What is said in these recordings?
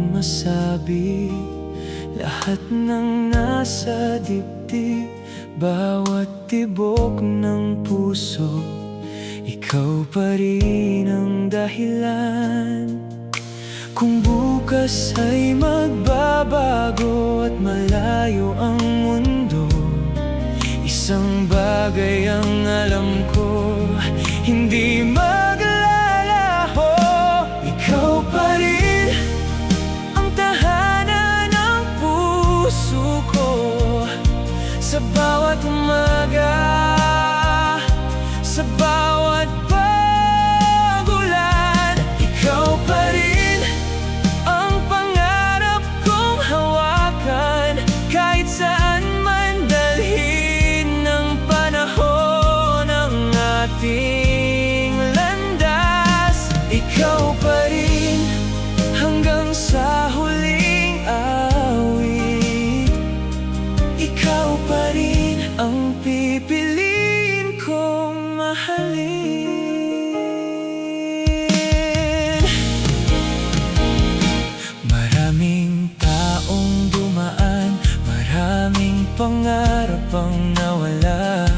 kong masabi lahat ng nasa dibdib, bawat tibok ng puso, ikaw pa rin ang dahilan. Kung bukas ay magbabago at malayo ang mundo, isang bagay ang alam ko, hindi maglalaho. Ikaw pa rin ang tahanan ng puso ko, sa bawat umaga, sa bawat pagulan. Ikaw pa rin ang pangarap kong hawakan, kahit saan man dalhin ng panahon ang ating landas. Ikaw pa rin hanggang sa huling awit, ikaw pa rin ang pipiliin kong mahalin. Maraming taong dumaan, maraming pangarap ang nawala,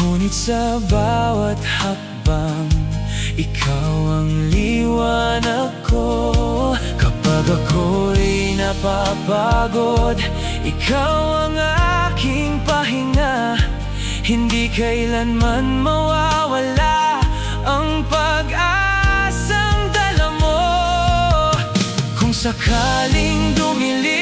ngunit sa bawat hakbang, ikaw ang liwanag ko. Kapag ako'y napapagod, ikaw ang aking pahinga. Hindi kailanman mawawala ang pag-asang dala mo. Kung sakaling dumilim